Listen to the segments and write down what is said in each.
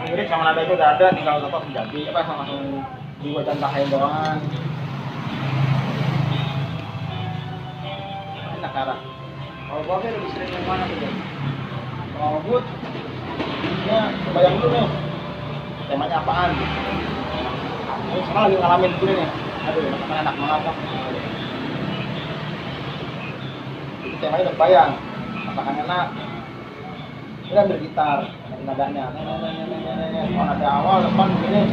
lirik sama nada itu udah ada, tinggal tetap menjadi apa langsung dibuat tahain doang. Enak arah. Kalau gua kan lebih sering yang mana tuh? Kalau ngebut, ya bayang dulu nih. Temanya apaan? Ini sekarang lagi ngalamin dulu nih. Aduh, enak banget kan. Itu temanya udah bayang. Masakan enak. Kita ambil gitar, nadanya. Oh, nada awal, depan begini.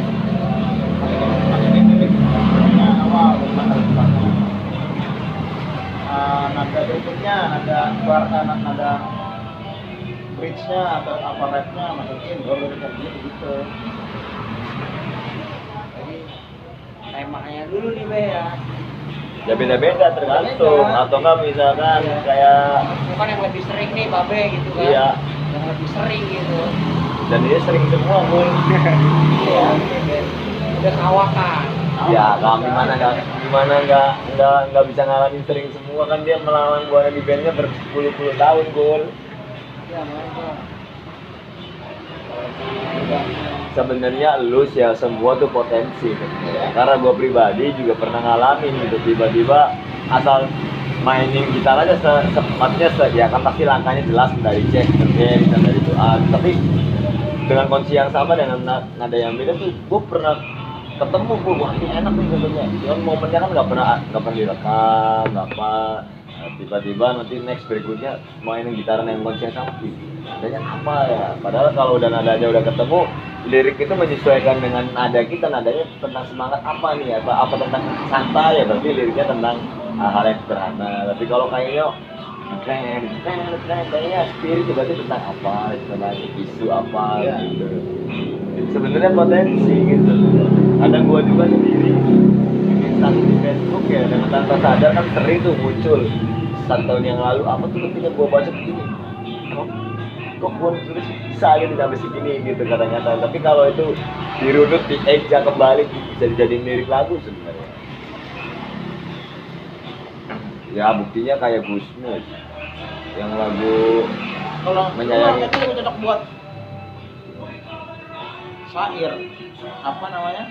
Masih awal, depan. Nada berikutnya, nada bridge-nya atau apa rap-nya masukin baru kayak gitu. Jadi temanya dulu nih Be ya. Ya beda-beda tergantung atau enggak misalkan kayak bukan yang lebih sering nih Babe gitu kan. Iya. Yang lebih sering gitu. Dan dia sering semua Bun. Iya. Udah kawakan. Ya kami gimana nggak bisa ngalamin sering semua kan dia melawan gua di bandnya berpuluh-puluh tahun Gul. Iya mantap. Sebenarnya lu ya semua tuh potensi karena gue pribadi juga pernah ngalamin gitu tiba-tiba asal mainin gitar aja maksudnya ya kan pasti langkahnya jelas dari C ke D bisa dari itu A tapi dengan kunci yang sama dengan nada yang beda tuh gue pernah ketemu gue wah ini enak nih sebenarnya cuman momennya kan nggak pernah direkam nggak apa tiba-tiba nanti next berikutnya mainin gitaran yang kunci yang sama nadanya apa ya padahal kalau udah nadanya udah ketemu lirik itu menyesuaikan dengan nada kita nadanya tentang semangat apa nih apa tentang santai ya berarti liriknya tentang hal yang sederhana tapi kalau kayaknya kayaknya spirit berarti tentang apa tentang isu apa gitu sebenarnya potensi gitu kadang gua juga sendiri bikin satu di Facebook ya dengan tanpa sadar kan sering tuh muncul 1 tahun yang lalu apa tuh ketika gua baca begini kok gua tulis bisa gitu sampai segini gitu kata-kata tapi kalau itu dirunut dieja kembali bisa dijadiin lirik lagu sebenarnya ya buktinya kayak Gusmus yang lagu kalau menyayangi itu lebih cocok buat syair apa namanya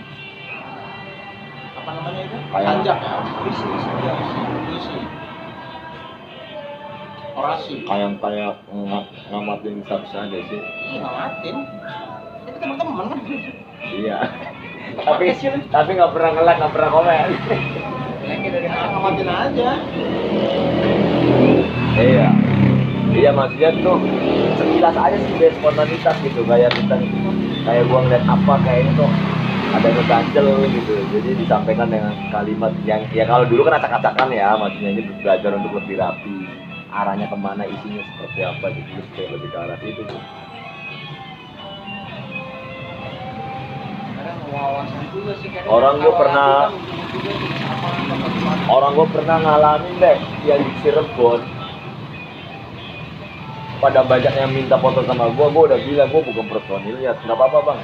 itu panjang ya puisi orasi kayak ngamatin subs aja sih iya ngamatin itu teman-teman kan iya tapi nggak pernah nge-like nggak pernah komen ngamatin aja iya maksudnya tuh sekilas aja sih dari spontanitas gitu kayak gua ngeliat apa kayaknya tuh ada ngeganjel gitu jadi disampaikan dengan kalimat yang ya kalau dulu kan acak-acakan ya maksudnya ini belajar untuk lebih rapi arahnya kemana isinya seperti apa gitu supaya lebih ke arah itu tuh orang gue pernah ngalamin deh yang di Cirebon pada banyak yang minta foto sama gue udah bilang gue bukan personil ya nggak apa-apa bang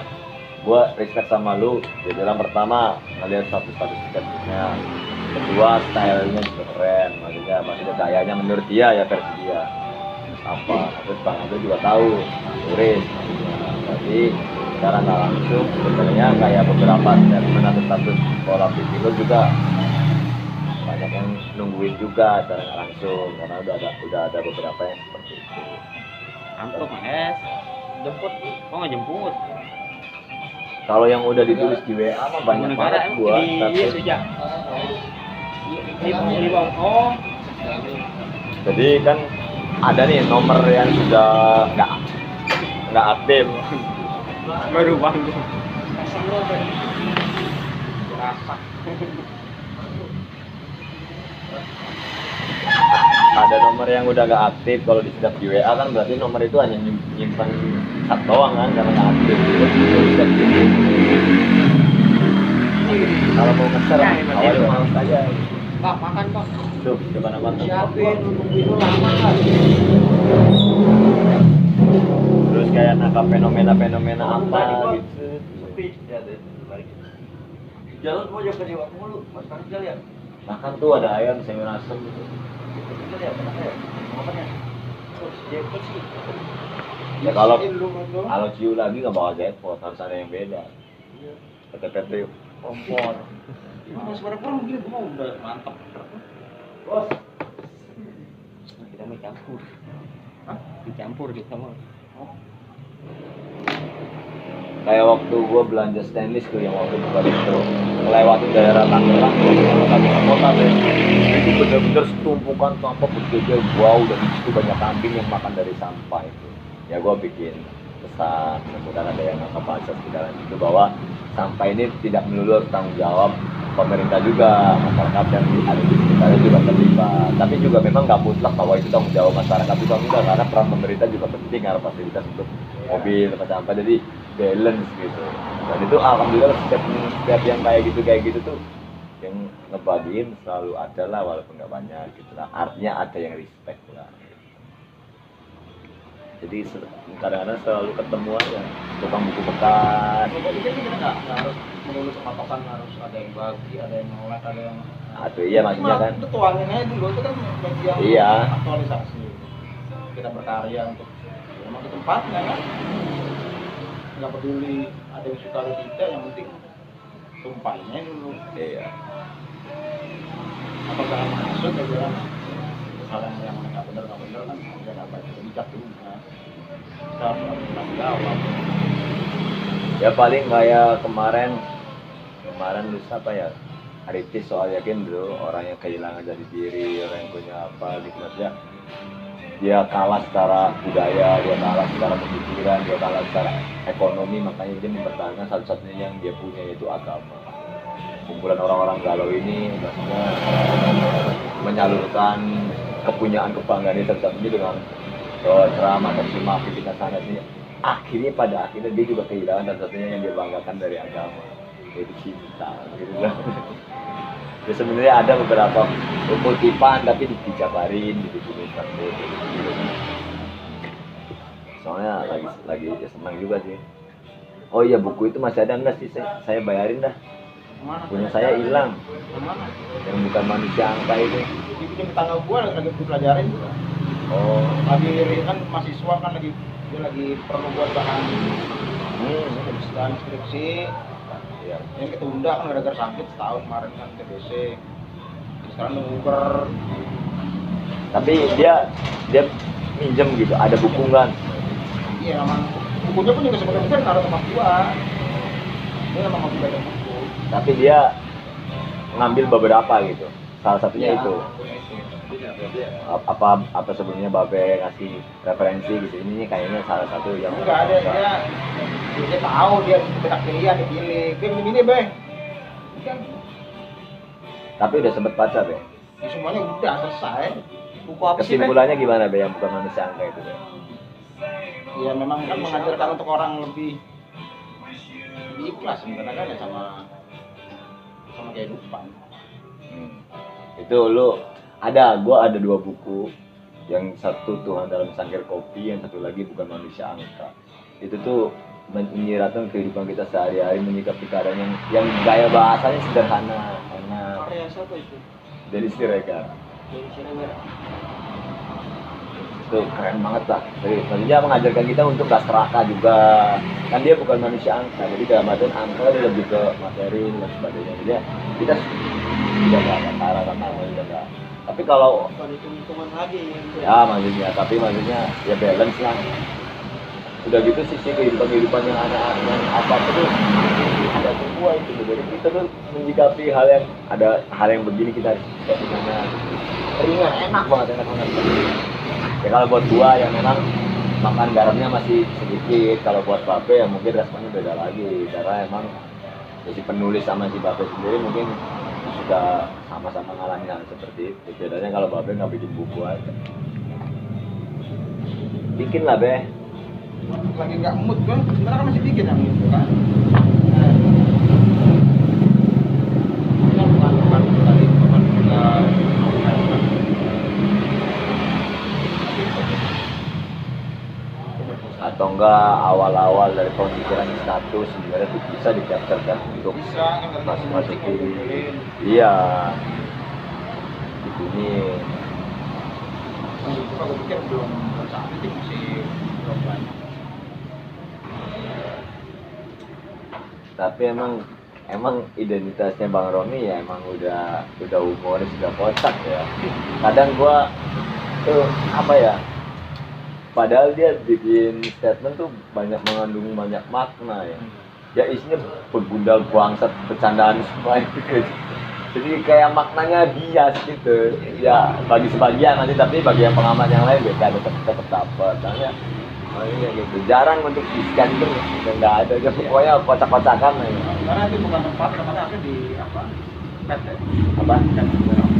gue respect sama lu dia bilang pertama ngeliat status Facebooknya kedua stylenya juga keren maksudnya gayanya menurut dia ya versi dia apa terus bang Abdul juga tahu turis jadi secara nggak langsung sebenarnya kayak beberapa statement atau status sekolah video juga banyak yang nungguin juga secara nggak langsung karena udah ada beberapa yang seperti itu Antum jemput kok nggak jemput kalau yang udah ditulis di WA mah banyak banget gua jadi kan ada nih nomor yang sudah nggak aktif baru bangun ada nomor yang udah nggak aktif kalau disedap di WA kan berarti nomor itu hanya nyimpan satu doang kan karena nggak aktif kalau mau ngeser awalnya mau saja Pak makan Pak tuh coba nama siapin nungguin lama kan terus kayak nangkap fenomena apa gitu sepi ya deh jalan mau jaga dewa mulu pas kerja ya makan tuh ada ayam sayur asem gitu kerja ya pernah ya makannya terus dia sih Ya kalau Isiin lu. ciu lagi nggak bakal jackpot, harus ada yang beda. Kata-kata kompor. Nah, sebenarnya kurang begini gua udah mantap. bos. Kita mau campur. Hah? Dicampur kita mau. Kayak waktu gua belanja stainless tuh yang waktu buka itu ngelewatin daerah Tangerang, lagi ke kota deh. Itu bener-bener setumpukan sampah berjejer, wow, dan di situ banyak kambing yang makan dari sampah itu. Ya gua bikin pesan, mudah-mudahan ada yang nggak baca sekitaran itu bahwa sampah ini tidak melulu harus tanggung jawab pemerintah juga, masyarakat yang ada di sekitarnya juga terlibat. Tapi juga memang nggak mutlak bahwa itu tanggung jawab masyarakat juga enggak, karena peran pemerintah juga penting, ada fasilitas untuk mobil tempat sampah, jadi balance gitu. Dan itu alhamdulillah setiap yang kayak gitu tuh yang ngebagiin selalu ada lah, walaupun nggak banyak gitu lah. Artinya ada yang respect lah. Jadi kadang-kadang selalu ketemu aja tukang buku bekas. Jadi kita nggak harus melulu patokan, harus ada yang bagi, ada yang nolak, ada yang Aduh iya maksudnya kan. itu tuangin aja dulu, itu kan bagian Iya. aktualisasi. Kita berkarya untuk memang ke tempatnya kan. Nggak peduli ada yang suka atau tidak, yang penting tumpahinnya dulu. Iya. Apakah masuk ke dalam hal yang nggak benar kan nggak dapat bijak juga. Kita harus bertanggung jawab. Ya paling kayak kemarin lusa apa ya, kritis soal yakin bro, orang yang kehilangan dari diri, orang yang punya apa gitu, maksudnya dia kalah secara budaya, dia kalah secara pemikiran, dia kalah secara ekonomi, makanya dia mempertahankan satu-satunya yang dia punya, yaitu agama. Kumpulan orang-orang galau ini maksudnya menyalurkan kepunyaan kebanggaan satu-satunya dengan ceramah dan kita sana sini. Akhirnya pada akhirnya dia juga kehilangan satu-satunya yang dia banggakan dari agama, yaitu cinta gitu lah. Ya sebenarnya ada beberapa kutipan tapi dijabarin, dibikin satu gitu. Soalnya lagi ya senang juga sih. Oh iya, buku itu masih ada enggak sih? Saya bayarin dah. Mana? Punya saya hilang, Mana? yang bukan manusia angka itu. Di tetangga gua lagi dipelajarin juga. Oh, Lagi kan mahasiswa kan dia lagi perlu buat bahan bahan skripsi. iya. Yang ketunda kan gara-gara sakit setahun kemarin kan TBC. Terus sekarang nunggu. Tapi dia minjem gitu, ada buku kan? Iya, emang bukunya pun juga sebagai besar taruh tempat gua. Dia emang hobi baca buku. Tapi dia ngambil beberapa gitu. Salah satunya Iya, itu. Apa sebelumnya Babe ngasih referensi gitu. Ini kayaknya salah satu yang Enggak ada dia tahu dia benak pilihan dipilih. Dia ini Bang. Kan tapi udah sempet baca Be. semuanya udah selesai. Buku apa sih, Bang? Kesimpulannya gimana Be yang bukan manusia angka itu Be? Ya memang kan mengajarkan untuk orang lebih ikhlas sebenarnya kan ya sama kehidupan. Itu gua ada 2 buku, yang satu Tuhan dalam Cangkir Kopi, yang satu lagi bukan manusia angka. Itu tuh menyiratkan kehidupan kita sehari-hari, menyikapi keadaan yang gaya bahasanya sederhana, enak. Karya siapa itu? Dari Siregar. Dari Cirebon. Itu keren banget lah. Jadi maksudnya mengajarkan kita untuk gak serakah juga. Kan dia bukan manusia angka, jadi dalam artian angka dia lebih ke materi dan sebagainya. Jadi kita tidak ada cara sama juga. Tapi kalau Bukan hitung-hitungan lagi yang ya maksudnya ya balance lah. Udah gitu sisi kehidupan yang aneh-aneh apa tuh ada semua itu. Jadi kita tuh menyikapi hal yang begini kita harus gimana, ringan, enak banget. Ya kalau buat gua yang memang makan garamnya masih sedikit, kalau buat Babe ya mungkin responnya beda lagi, karena emang si penulis sama si Babe sendiri mungkin sudah sama-sama ngalamin hal seperti itu. Bedanya kalau Babe nggak bikin buku aja, bikin lah Be. Lagi nggak mood kan, sebenarnya kan masih bikin yang itu kan. Ini bukan tadi bukan Atau enggak awal-awal dari pemikiran status sebenarnya itu bisa di-capture untuk bisa kan masukin. Iya. Di sini gue pikir belum tercapai masih belum banyak. Tapi emang identitasnya Bang Romi ya emang udah humoris, udah kocak ya. Kadang gua tuh apa ya, padahal dia bikin statement tuh mengandung banyak makna ya. Ya isinya begundal bangsat, bercandaan semua gitu. Jadi kayak maknanya bias gitu. Ya bagi sebagian nanti, tapi bagi yang pengamat yang lain beda, tetap dapat. Soalnya iya gitu. Jarang untuk di-scan tuh nggak ada. Ya, pokoknya kocak-kocakan ya. Karena itu bukan tempatnya harusnya di apa? Pet ya. Apa?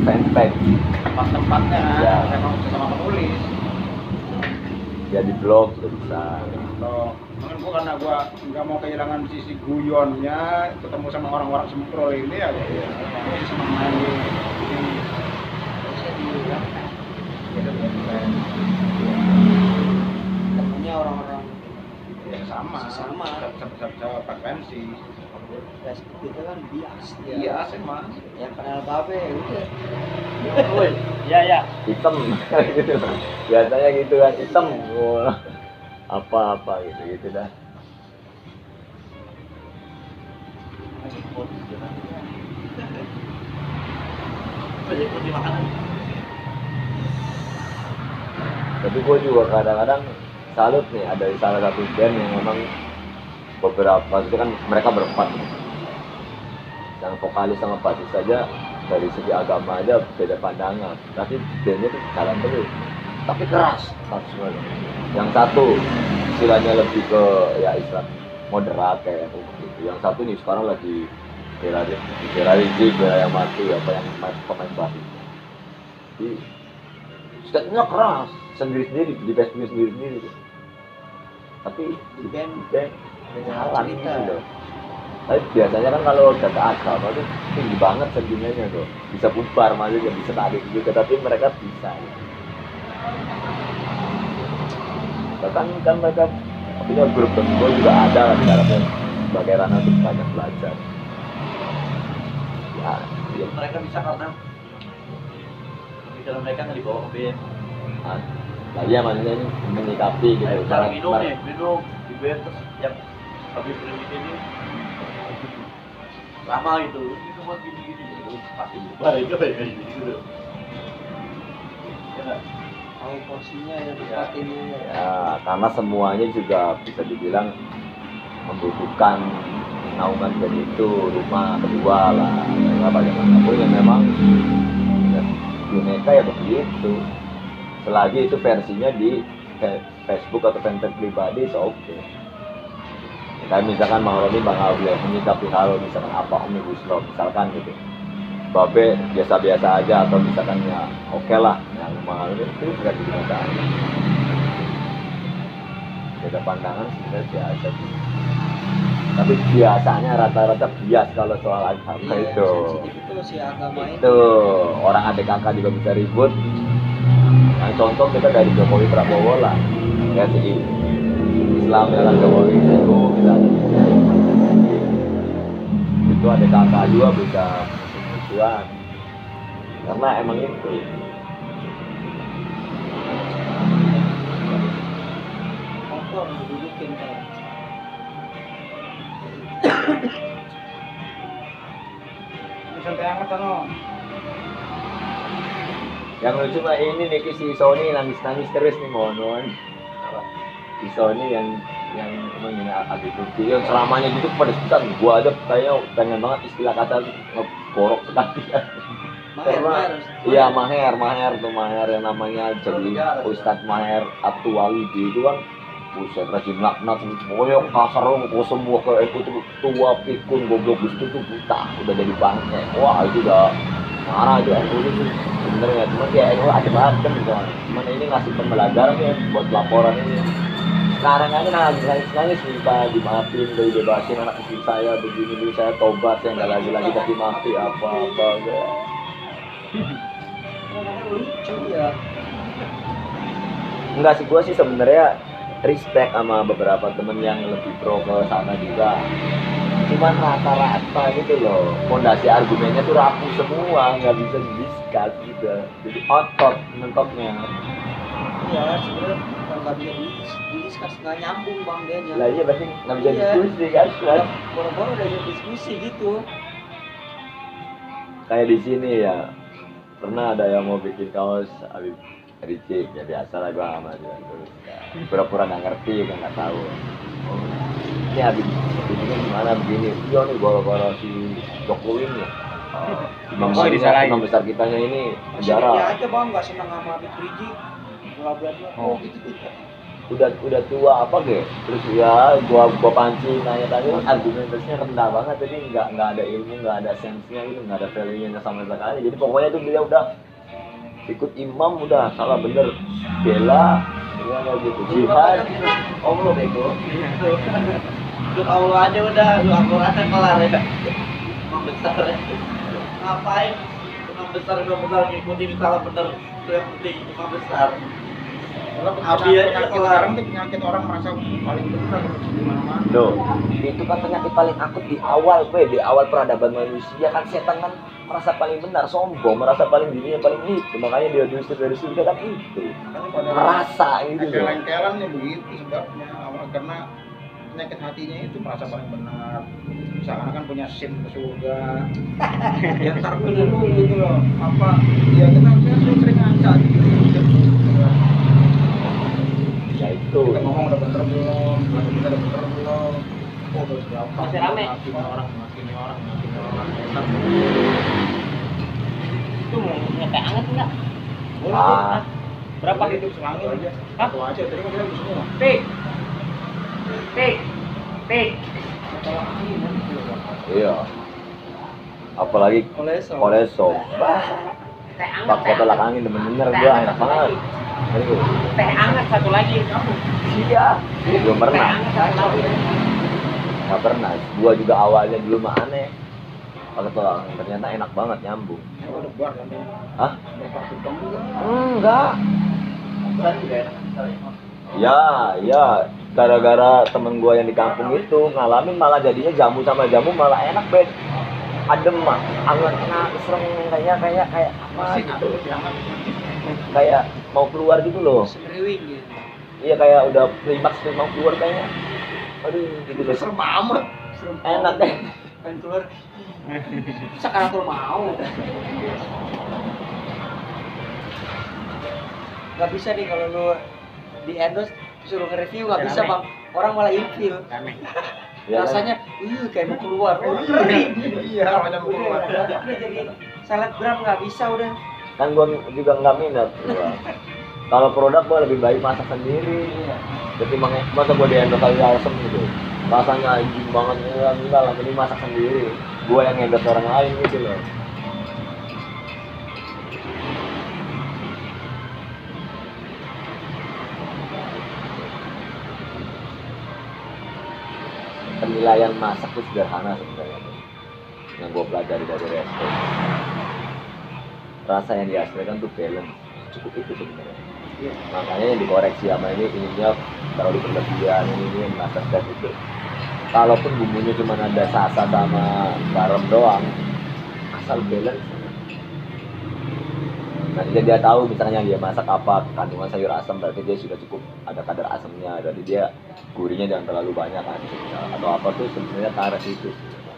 Fanpage. Tempatnya Ya. memang sama penulis. Ya di blog juga bisa. Loh, mungkin gua karena gua nggak mau kehilangan sisi guyonnya, ketemu sama orang-orang sempro ini ya, gua senang main di Temunya orang-orang ya sama, frekuensi. Facebook itu kan bias ya. Iya, sih mas. Yang kenal babe udah. Woi, ya. Hitam gitu. Biasanya gitu kan, hitam. Wah, apa gitu dah. Ikut di makanan. Tapi gue juga kadang-kadang salut nih, ada salah satu band yang memang beberapa itu kan mereka berempat, yang vokalis sama basis saja dari segi agama aja beda pandangan, tapi bandnya tuh jalan terus, tapi keras semua. Yang satu istilahnya lebih ke ya Islam moderat kayak gitu, yang satu nih sekarang lagi bela Rizik, bela yang mati, apa yang pemain basis. Jadi statementnya keras sendiri-sendiri di Facebook sendiri-sendiri. Tapi Di band jalan cerita. gitu loh. Tapi biasanya kan kalau data agama itu tinggi banget sentimennya tuh, bisa bubar malah ya bisa tarik juga, tapi mereka bisa. Bahkan kan mereka punya grup gue juga ada lah sekarang sebagai ranah untuk banyak belajar. Ya, Mereka bisa karena pemikiran mereka nggak dibawa ke band. nah iya maksudnya ini menyikapi gitu. Kayak sekarang minum di band terus yang habis berhenti ini lama gitu. Ini cuma gini gitu. Pasti bubar itu kayak gitu. Ya nggak? Tahu porsinya ya tempatinnya. Ya, karena semuanya juga bisa dibilang membutuhkan naungan band itu, rumah kedua lah, ya bagaimanapun ya memang ya, Bineka ya begitu. Selagi itu versinya di Facebook atau fanpage pribadi, so oke. Kayak misalkan Bang Roni, Bang Alwi menyikapi hal misalkan apa Omnibus Law misalkan gitu, Babe biasa-biasa aja atau misalkan ya oke lah, yang mahal itu bukan jadi masalah. Beda pandangan sebenarnya biasa sih. Tapi biasanya rata-rata bias kalau soal agama Iya, itu. sensitif itu si agama ini. Itu orang adik kakak juga bisa ribut. Nah, contoh kita dari Jokowi Prabowo lah, ya segi Islam ya kan Jokowi itu kita itu adik kakak juga bisa musuhan karena emang itu. Kotor didudukin kan. Ini santai amat kan? Yang lucu mah ini nih si Sony nangis terus nih mohon. Si Sony yang emang ini agak itu yang selamanya gitu pada sekitar gua aja kayaknya pengen banget istilah kata ngeborok sekali. Karena iya Maher yang namanya jadi Ustadz Maher Atuwalidi itu kan buset rajin laknat semuanya kasar kok semua ke itu tua pikun goblok itu tuh buta udah jadi bangke. Wah itu udah marah aja itu sebenarnya cuma kayak ada banget kan gitu. Cuman ini ngasih pembelajaran ya buat laporan ini. Sekarang aja nangis minta dimaafin, dibebasin anak kecil saya begini dulu saya tobat saya nggak lagi tapi mati apa ya. Lucu ya. Enggak sih, gue sih sebenarnya respect sama beberapa temen yang lebih pro ke sana juga. Cuman rata-rata gitu loh, fondasi argumennya tuh rapuh semua, nggak bisa didiskus gitu. Jadi otot mentoknya. Ya sebenarnya nggak bisa didiskus, nggak nyambung bang dia. Lah iya berarti nggak bisa Iya. diskusi kan? Boro-boro udah jadi diskusi gitu. Kayak di sini ya pernah ada yang mau bikin kaos Habib Rizik ya biasa lah gua sama dia terus ya, pura-pura nggak ngerti kan nggak tahu. Oh, ini Habib ini gimana begini? Iya nih gara-gara si Jokowi nih. Imam Oh, disalahin. imam besar kitanya ini Masih dia penjara. aja bang nggak senang sama Habib Rizik. Bla-bla-bla. Oh gitu. Udah tua apa ge? Terus ya gua pancing nanya tadi argumentasinya rendah banget jadi nggak ada ilmu nggak ada sense-nya gitu nggak ada value-nya sama sekali jadi pokoknya tuh dia udah ikut imam udah salah bener bela ya kayak gitu jihad Oh lu bego. Lu Allah aja udah, lu akuratnya kelar ya. Imam besar ya. Ngapain? Imam besar ngikutin salah bener. Itu yang penting imam besar. Kalau Abi aja penyakit kelar. sekarang tuh penyakit orang merasa paling benar di mana-mana. Loh, itu kan penyakit paling akut di awal peradaban manusia kan setan kan merasa paling benar, sombong, merasa paling dirinya paling itu, makanya dia diusir dari surga kan itu. Kan pada Merasa gitu loh. lengkeran-lengkerannya begitu sebabnya awal karena penyakit hatinya itu merasa paling benar. Seakan-akan punya SIM ke surga. Ya ntar dulu gitu loh. Apa? Ya kita sering ngaca gitu. Ya itu. Kita ngomong udah bener belum? Kita udah bener belum? Oh, udah berapa? Masih rame. Makin orang. Ntar Itu mau ngeteh anget enggak? Ah, berapa hidup selangit aja? Satu aja. Tadi kan kita di semua. Tik. Tik. Masalah angin nanti juga. iya. Apalagi koleso. Pakai tolak angin bener-bener gua enak banget. Aduh. Teh anget satu lagi. Iya. Belum pernah. Satu lagi. Nggak pernah. Gua juga awalnya dulu mah aneh. Pakai tolak angin ternyata enak banget nyambung. Udah buat kan? Hah? Berpaksa kamu kan? Enggak. Bukan juga enak. Ya. Gara-gara temen gua yang di kampung itu ngalamin malah jadinya jamu sama jamu malah enak bed. Adem mah, anget serem kayak apa gitu. Kayak mau keluar gitu loh. Semriwing ya. Iya kayak udah klimaks mau keluar kayaknya. Aduh, gitu loh. Serem amat. Enak deh. Pengen keluar. Sekarang tuh mau. Gak bisa nih kalau lu di endorse suruh nge-review nggak bisa bang. Orang malah ilfil. Ya, Rasanya, kayak mau keluar. Iya, macam keluar. Udah jadi selebgram nggak bisa udah. kan gua juga nggak minat gua. Kalau produk gua lebih baik masak sendiri. Jadi masa gua di-endorse kali asem gitu. Rasanya anjing banget enggak lah, mending masak sendiri. Gua yang endorse orang lain gitu loh. Penilaian masak itu sederhana sebenarnya yang gue pelajari dari resto. Rasa yang dihasilkan tuh balance, cukup itu sebenarnya. Makanya yang dikoreksi sama ininya terlalu berlebihan, ini masak dan itu. Kalaupun bumbunya cuma ada sasa sama garam doang, asal balance. Nanti dia tahu misalnya dia masak apa kandungan sayur asam berarti dia sudah cukup ada kadar asamnya, jadi dia gurihnya jangan terlalu banyak kan atau apa tuh sebenarnya ke arah situ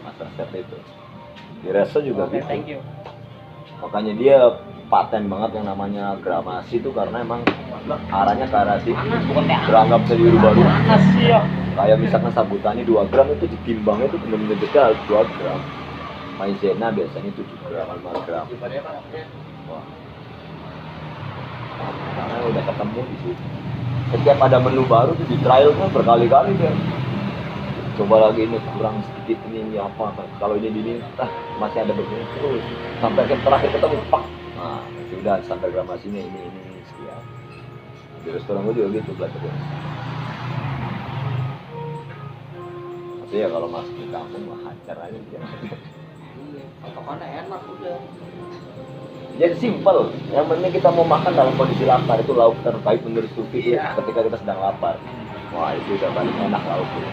mas resep itu di resto juga gitu. Thank you. Makanya dia paten banget yang namanya gramasi itu karena emang arahnya ke arah situ beranggap jadi baru kayak misalkan sabutannya 2 gram itu ditimbangnya itu benar-benar detail 2 gram maizena biasanya 7 gram 5 gram. Wah. Karena udah ketemu di situ. Setiap ada menu baru tuh di trial kan berkali-kali kan. Coba lagi ini kurang sedikit ini apa. Kalau ini masih ada begini terus sampai akhir terakhir ketemu pak. Nah sudah standar gramasinya ini sekian. Di restoran gue juga gitu belajar. Tapi ya kalau masuk ke kampung mah hajar aja dia. Iya, potongannya enak udah. Jadi simple, yang penting kita mau makan dalam kondisi lapar itu lauk terbaik menurut Sufi Iya. ketika kita sedang lapar. Wah itu udah paling enak lauknya.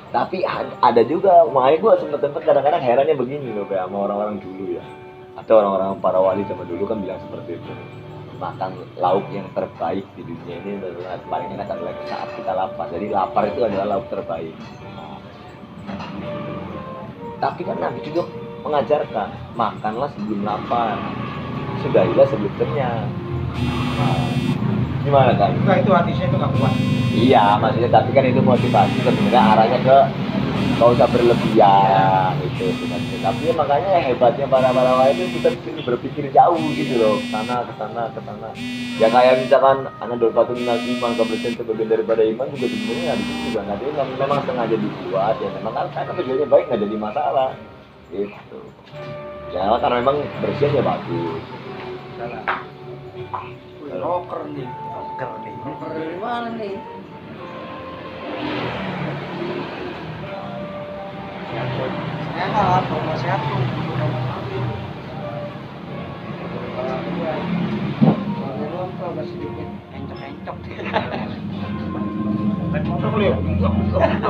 Tapi ada juga, makanya gue sempet kadang-kadang herannya begini loh kayak sama orang-orang dulu ya. Atau orang-orang para wali zaman dulu kan bilang seperti itu. makan lauk yang terbaik di dunia ini adalah paling enak adalah saat kita lapar. Jadi lapar itu adalah lauk terbaik. Tapi kan Nabi juga mengajarkan makanlah sebelum lapar, sudahilah sebelum kenyang. Nah, gimana kan? Enggak, itu hadisnya itu nggak kuat. Iya, maksudnya tapi kan itu motivasi sebenarnya arahnya ke kau usah berlebihan itu sebenarnya. Tapi ya, makanya hebatnya para wali itu kita sini berpikir jauh gitu loh, ke sana. Ya kayak misalkan anak dorfatun minal iman, kebersihan sebagian daripada iman juga sebenarnya di situ juga nggak ada, memang sengaja dibuat ya memang kan tujuannya baik nggak jadi masalah gitu. Ya karena memang bersihnya bagus. Salah. Rocker nih. Rocker dari mana nih? Sehat, mau sehat tuh. Agak sedikit encok-encok. Naik motor lu ya? Enggak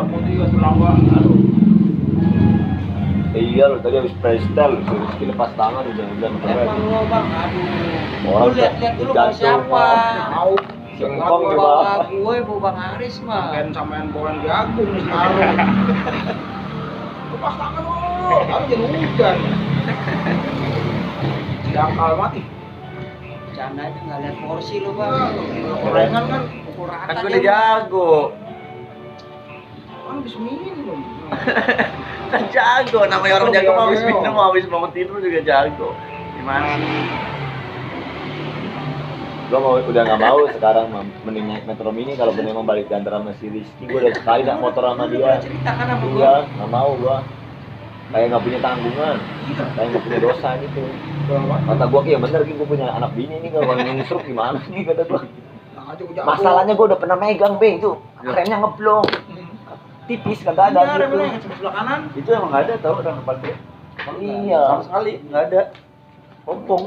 mau juga selama. Aduh. Iya lo tadi habis freestyle, Rizky lepas tangan hujan-hujan keren. Emang lo bang, aduh. Orang Lu lihat-lihat dulu jatuh, mau siapa? Tahu. Singkong Bawa juga. gue, bawa Bang Aris mah. Kan samain bawaan jagung nih sekarang. Lepas tangan lo. Tapi jadi hujan. Dangkal mati. Canda aja nggak lihat porsi lo bang. Gorengan kan Pukul rata Kan gue dia. udah jago. kan habis minum. Kan jago, namanya orang Oh, jago mah habis iya. minum, habis bangun tidur juga jago. Gimana sih? Gua udah nggak mau sekarang mending naik Metro Mini kalau memang balik kantor sama si Rizky. Gua udah sekali naik motor sama Lu dia. pernah cerita kan sama gue. Iya, nggak mau gua. Kayak nggak punya tanggungan, kayak nggak punya dosa gitu. Kata gua kayak bener gitu, gua punya anak bini nih kalau nyungsruk gimana nih kata gua. Masalahnya gua udah pernah megang be itu, remnya ngeblong. Tipis kagak ada Ada gitu. yang sebelah kanan. Itu emang nggak ada tau orang pakai. Iya. Sama sekali nggak ada. Ompong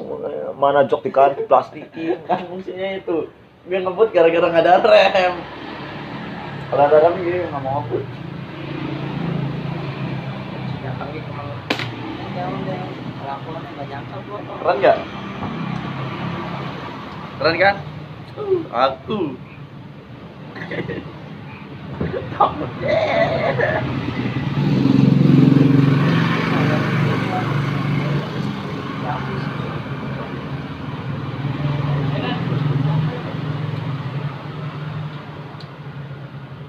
mana jok dikasih plastikin. Kan fungsinya itu biar ngebut gara-gara nggak ada rem. Kalau ada rem gini nggak mau ngebut. Jangan deh, kelakuannya nggak nyangka gue. Keren nggak? Keren kan? Aku. Takut deh.